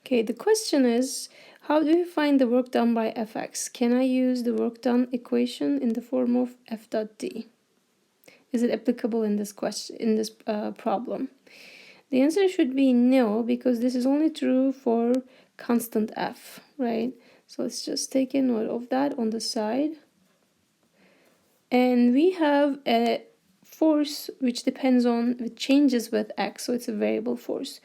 Okay, the question is, how do you find the work done by Fx? Can I use the work done equation in the form of F dot D? Is it applicable in this question, in this problem? The answer should be no, because this is only true for constant F, right? So let's just take a note of that on the side. And we have a force which depends on, it changes with X, so it's a variable force.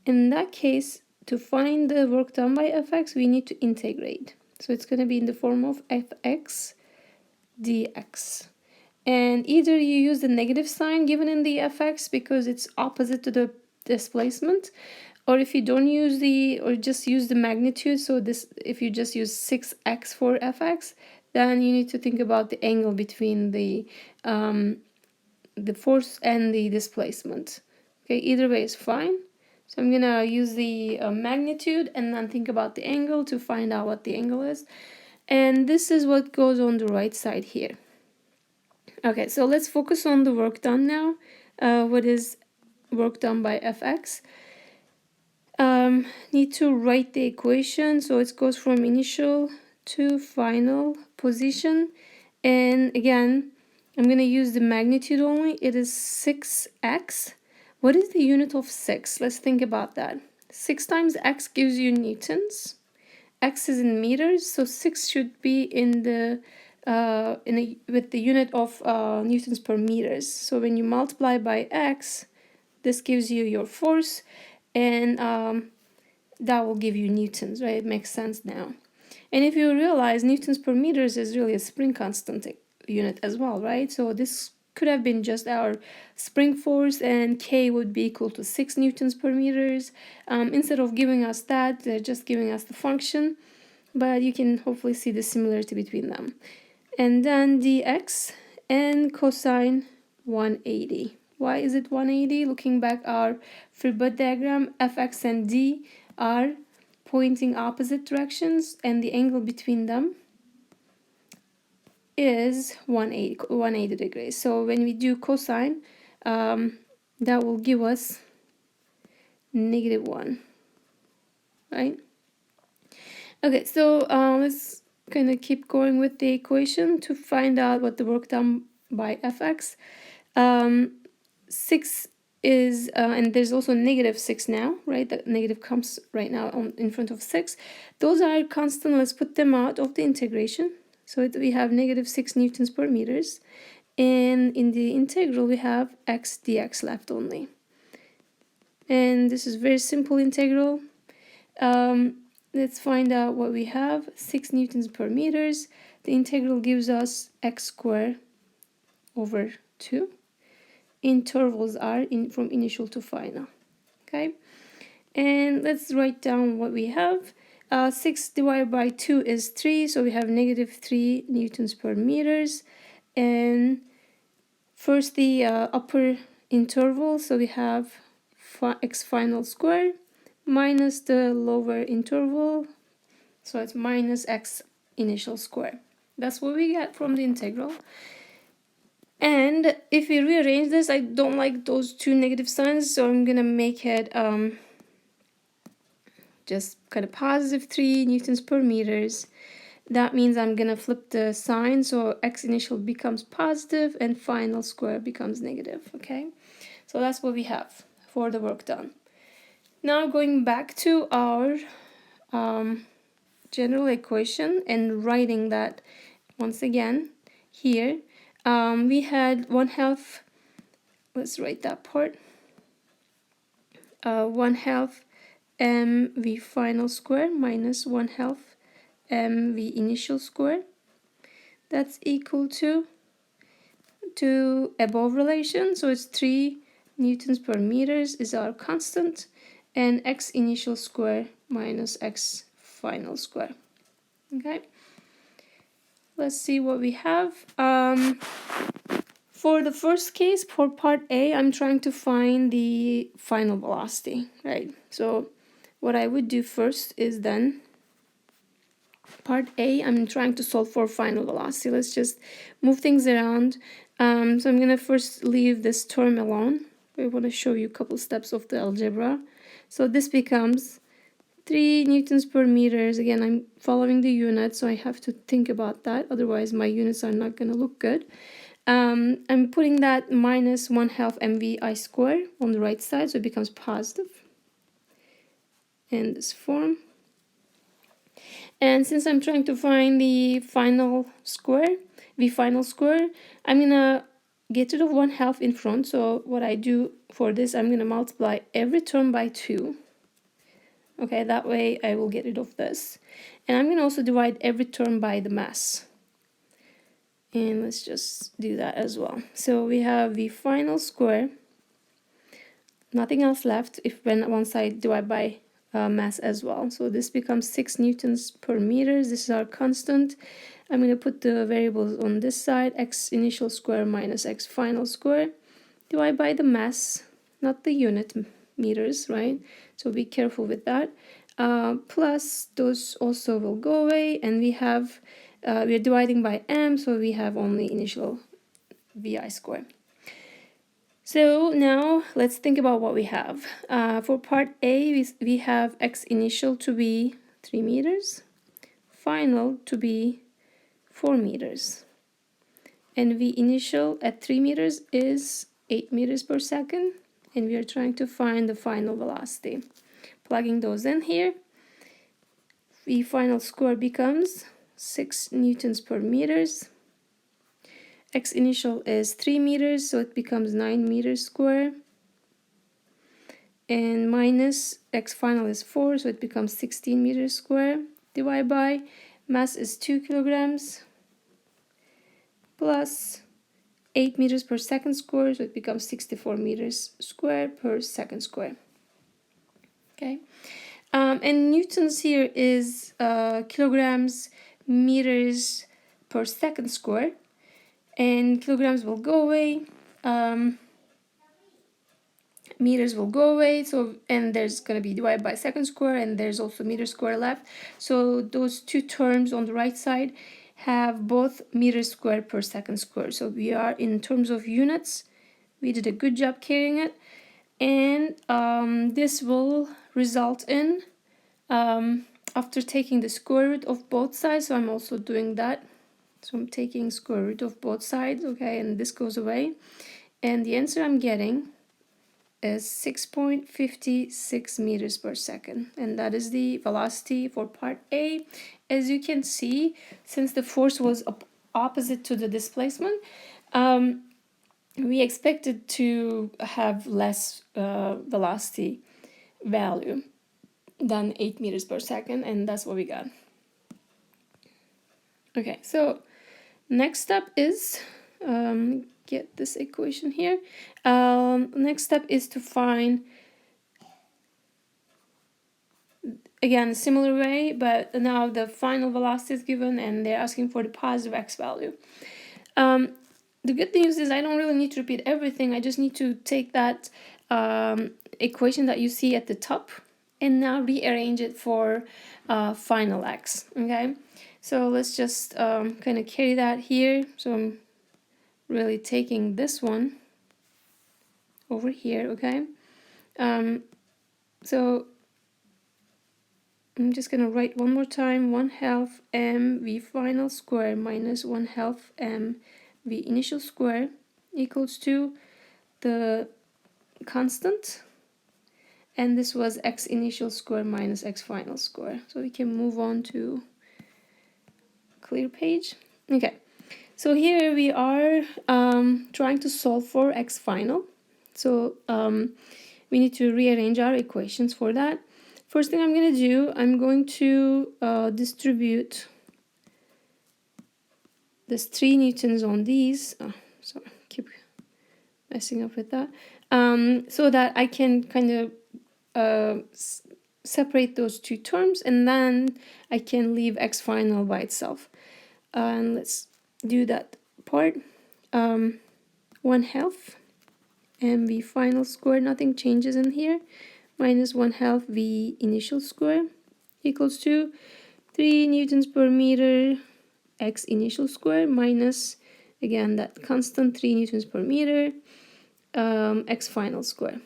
In that case, to find the work done by Fx, we need to integrate. So it's going to be in the form of Fx dx. And either you use the negative sign given in the Fx because it's opposite to the displacement, or if you don't use or just use the magnitude, so this, if you just use 6x for Fx, then you need to think about the angle between the force and the displacement. Okay, either way is fine. So I'm gonna use the magnitude and then think about the angle to find out what the angle is. And this is what goes on the right side here. Okay, so let's focus on the work done now. What is work done by Fx? Need to write the equation, so it goes from initial to final position. And again, I'm gonna use the magnitude only. It is 6x. What is the unit of 6? Let's think about that. 6 times x gives you newtons. X is in meters, so 6 should be in the with the unit of newtons per meters. So when you multiply by x, this gives you your force, and that will give you newtons, right? It makes sense now. And if you realize newtons per meters is really a spring constant unit as well, right? So this could have been just our spring force, and K would be equal to 6 newtons per meters. Instead of giving us that, they're just giving us the function, but you can hopefully see the similarity between them. And then dx and cosine 180. Why is it 180? Looking back our free body diagram, Fx and D are pointing opposite directions, and the angle between them is 180 degrees. So when we do cosine, that will give us -1, right? Okay, so let's kind of keep going with the equation to find out what the work done by Fx. 6 is, and there's also -6 now, right? That negative comes right now in front of 6. Those are constant. Let's put them out of the integration. So we have -6 newtons per meters. And in the integral, we have x dx left only. And this is very simple integral. Let's find out what we have. 6 newtons per meters. The integral gives us x squared over 2. Intervals are from initial to final. Okay, and let's write down what we have. 6 divided by 2 is 3, so we have -3 newtons per meters. And first the upper interval, so we have x final squared minus the lower interval, so it's minus x initial square. That's what we get from the integral. And if we rearrange this, I don't like those two negative signs, so I'm gonna make it just kind of +3 newtons per meters. That means I'm gonna flip the sign, so x initial becomes positive and final square becomes negative. Okay, so that's what we have for the work done. Now going back to our general equation and writing that once again here. We had 1/2, let's write that part, 1/2 mv final square minus 1/2 mv initial square. That's equal to above relation, so it's 3 newtons per meters is our constant, and x initial square minus x final square. Okay, let's see what we have. For the first case, for part A, I'm trying to find the final velocity, right? So what I would do first is then part A, I'm trying to solve for final velocity. Let's just move things around. So I'm gonna first leave this term alone. I want to show you a couple steps of the algebra. So this becomes 3 newtons per meters. Again, I'm following the unit, so I have to think about that. Otherwise, my units are not going to look good. I'm putting that minus 1/2 mvi square on the right side, so it becomes positive in this form. And since I'm trying to find the final square, I'm gonna get rid of 1/2 in front. So what I do for this, I'm gonna multiply every term by 2. Okay, that way I will get rid of this. And I'm gonna also divide every term by the mass. And let's just do that as well. So we have the final square, nothing else left if when once I divide by mass as well. So this becomes 6 newtons per meters. This is our constant. I'm going to put the variables on this side, x initial square minus x final square, divide by the mass, not the unit meters, right? So be careful with that. Plus those also will go away, and we are dividing by m, so we have only initial vi square. So now let's think about what we have. For part A, we have x initial to be 3 meters, final to be 4 meters. And v initial at 3 meters is 8 meters per second, and we are trying to find the final velocity. Plugging those in here, v final square becomes 6 newtons per meters. X initial is 3 meters, so it becomes 9 meters square. And minus x final is 4, so it becomes 16 meters square. Divide by mass is 2 kilograms plus 8 meters per second square, so it becomes 64 meters square per second square. Okay, and newtons here is kilograms meters per second square. And kilograms will go away, meters will go away, so and there's going to be divided by second square, and there's also meter square left. So those two terms on the right side have both meters square per second square. So we are in terms of units, we did a good job carrying it, and this will result in after taking the square root of both sides. So I'm also doing that. So I'm taking square root of both sides, okay, and this goes away. And the answer I'm getting is 6.56 meters per second. And that is the velocity for part A. As you can see, since the force was opposite to the displacement, we expected to have less velocity value than 8 meters per second, and that's what we got. Okay, so next step is, get this equation here. Next step is to find, again, a similar way, but now the final velocity is given and they're asking for the positive x value. The good news is I don't really need to repeat everything. I just need to take that equation that you see at the top and now rearrange it for final x, okay? So let's just kind of carry that here. So I'm really taking this one over here, okay? So I'm just going to write one more time, 1/2 m v final square minus 1/2 m v initial square equals to the constant, and this was x initial square minus x final square. So we can move on to clear page. Okay, so here we are trying to solve for x final. So we need to rearrange our equations for that. First thing I'm going to do, I'm going to distribute this 3 newtons on these. Oh, sorry, keep messing up with that. So that I can kind of separate those two terms, and then I can leave x final by itself. And let's do that part. 1/2 mv final square, nothing changes in here, minus 1/2 v initial square equals to 3 newtons per meter x initial square minus, again, that constant 3 newtons per meter x final square.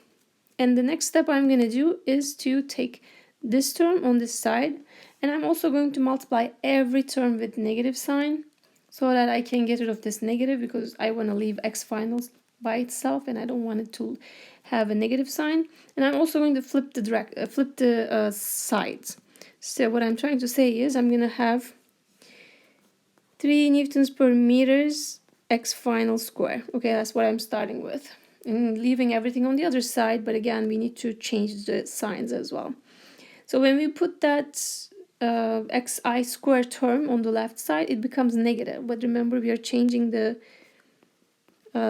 And the next step I'm going to do is to take this term on this side, and I'm also going to multiply every term with negative sign so that I can get rid of this negative, because I want to leave x finals by itself and I don't want it to have a negative sign. And I'm also going to flip the sides. So what I'm trying to say is I'm going to have 3 newtons per meters x final square. Okay, that's what I'm starting with. And leaving everything on the other side, but again, we need to change the signs as well. So when we put that xi squared term on the left side, it becomes negative. But remember, we are changing the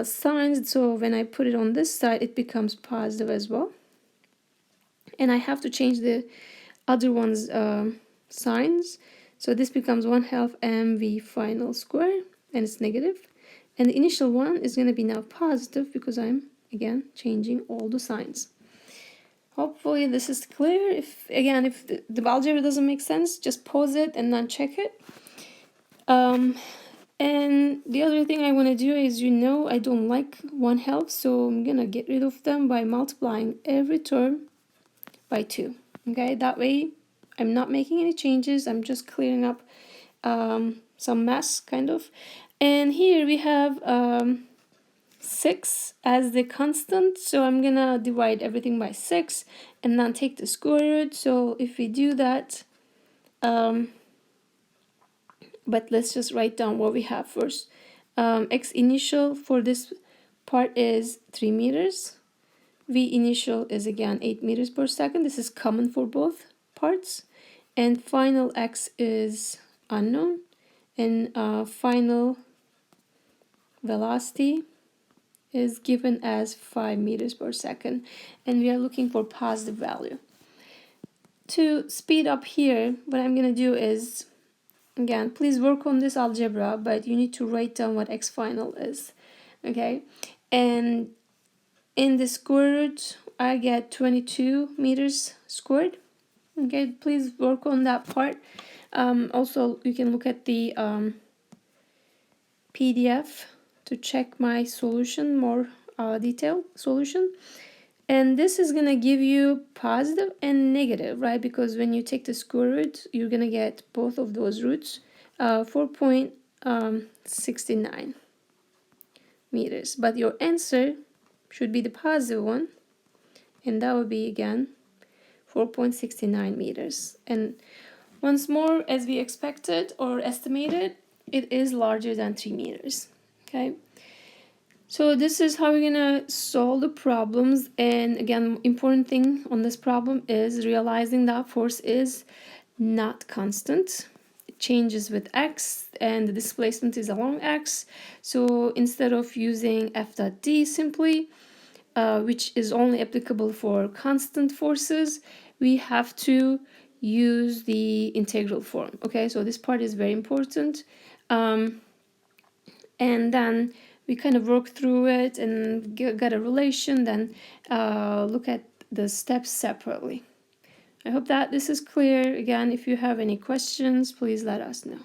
signs, so when I put it on this side, it becomes positive as well. And I have to change the other one's signs. So this becomes 1/2 mv final square, and it's negative. And the initial one is going to be now positive because I'm, again, changing all the signs. Hopefully this is clear. If the algebra doesn't make sense, just pause it and then check it. And the other thing I want to do is, I don't like 1/2, so I'm going to get rid of them by multiplying every term by 2. Okay, that way I'm not making any changes. I'm just clearing up some mess, kind of. And here we have 6 as the constant, so I'm gonna divide everything by 6 and then take the square root. So if we do that, but let's just write down what we have first. X initial for this part is 3 meters. V initial is again 8 meters per second. This is common for both parts. And final x is unknown. And final velocity is given as 5 meters per second. And we are looking for positive value. To speed up here, what I'm going to do is, again, please work on this algebra, but you need to write down what x final is. Okay? And in the square root, I get 22 meters squared. Okay, please work on that part. Also, you can look at the PDF to check my solution, more detailed solution. And this is going to give you positive and negative, right? Because when you take the square root, you're going to get both of those roots, 4.69 meters. But your answer should be the positive one, and that would be, again, 4.69 meters. And once more, as we expected or estimated, it is larger than 3 meters. Okay, so this is how we're gonna solve the problems. And again, important thing on this problem is realizing that force is not constant. It changes with x, and the displacement is along x. So instead of using F dot D simply, which is only applicable for constant forces, we have to use the integral form. Okay, so this part is very important. And then we kind of work through it and get a relation, then look at the steps separately. I hope that this is clear. Again, if you have any questions, please let us know.